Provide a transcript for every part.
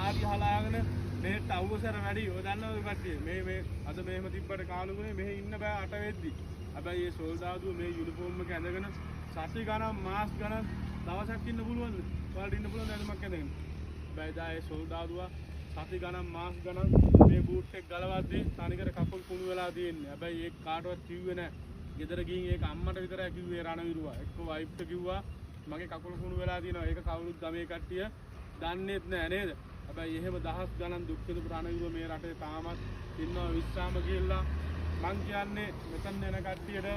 යාරි හලාගෙන මේ තවුසර වැඩි ඔය දන්නවද කට්ටිය මේ අද මෙහෙම තිබ්බට කාලුනේ මෙහෙ ඉන්න බෑ 8 වෙද්දි හැබැයි මේ සෝල්දාදුව මේ යුනිෆෝම් එක ඇඳගෙන සති ගණන් මාස් ගණන් දවසක් ඉන්න පුළුවන්ද ඔයාලට ඉන්න පුළුවන්ද ඇඳුමක් ඇඳගෙන හැබැයි දා මේ සෝල්දාදුව සති ගණන් මාස් ගණන් මේ බූට් එක ගලවද්දි තනිකර කකුල් කුණු වෙලා තියෙන්නේ හැබැයි ඒක කාටවත් කිව්වේ නැහැ ගෙදර ගිහින් ඒක අම්මට විතරයි කිව්වේ රණවිරුවා එක්ක වයිෆ්ට කිව්වා මගේ කකුල කුණු වෙලා තියෙනවා ඒක කවුරුත් ගමේ කට්ටිය දන්නේත් නෑ නේද හැබැයි එහෙම දහස් ගණන් දුක් විඳපු රණවිරුවා මේ රටේ තාමත් ඉන්නවා විශ්‍රාම ගිහිල්ලා මං කියන්නේ මෙතන එන කට්ටියට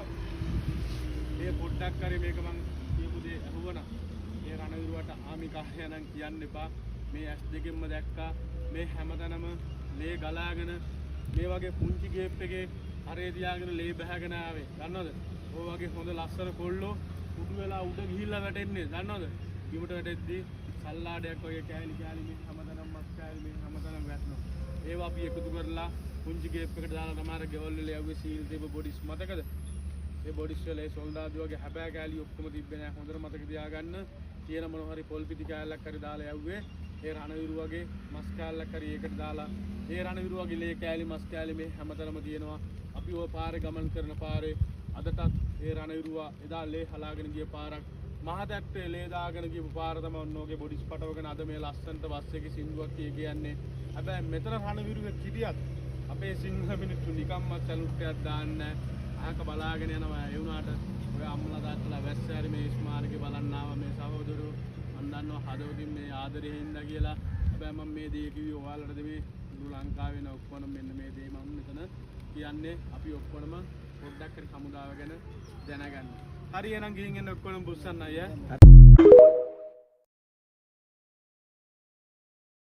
මේ පොඩ්ඩක් හරි මේක මං කියපු දේ අහුවනම් මේ රණවිරුවාට ආමි කාර්යය නම් කියන්න එපා මේ ඇස් දෙකෙන්ම දැක්කා මේ හැමතැනම ලේ ගලාගෙන මේ වගේ පුංචි ගේප් එකේ හරේ තියාගෙන ලේ බහගෙන ආවේ දන්නවද ඔය වගේ හොඳ ලස්සන කොල්ලෝ උඩු වෙලා උඩ ගිහිල්ලා වැටෙන්නේ දන්නවද කිමුට වැටෙද්දී සල්ලාඩයක් වගේ කෑලි මේ හැමතැනම මස් කෑලි මේ හැමතැනම වැටෙනවා ඒවා අපි එකතු කරලා පුංචි ගේප් එකට දාලා තමයි ගෙවල් වල යවුවේ සීල් තිබ්බ බොඩිස් මතකද ඒ බොඩිස් වල ඒ සොල්දාදුවගේ හැබෑ කෑලි ඔක්කොම තිබ්බේ නෑ හොඳට මතක තියාගන්න තියෙන මොන හරි පොල් පිටි කෑල්ලක් හරි දාලා යවුවේ ඒ රණවිරුවගේ මස් කෑල්ලක් හරි ඒකට දාලා ඒ රණවිරුවගේ ලේ කෑලි මස් කෑලි මේ හැමතැනම තියෙනවා අපි ඔය පාරේ ගමන් කරන පාරේ අදටත් ඒ රණවිරුවා එදා ලේ හලාගෙන ගිය පාරක් මහතැට්ටේ ලේ දාගෙන ගියපු පාර තමයි ඔන්නෝගේ බොඩිස් පටවගෙන අද මේ ලස්සනට බස් එකේ සින්දුවක් කියන්නේ හැබැයි මෙතන රණවිරුවෙක් හිටියත් අපේ සිංහ මිනිස්සු නිකම්ම සැලුට් එකක් දාන්න අහක බලාගෙන යනවා ඒ වුණාට ඔය අම්මලා තාත්තලා වැස්සෑරි මේ ස්මාරකේ බලන්න ආවා මේ සහෝදරයෝ මම දන්නවා හදවතින් මේ ආදරේ හින්දා කියලා හැබැයි මම මේ දේ කිව්වේ ඔයාලටද මේ මුළු ලංකාවේ ඉන්න ඔක්කොම මෙන්න මේ දේ මම මෙතන කියන්නේ අපි ඔක්කොම පොඩ්ඩක් හරි සමුදාව ගැන දැනගන්න. හරි එහෙනම් ගිහින් එන්න ඔක්කොම බුස්සන්න අයියා.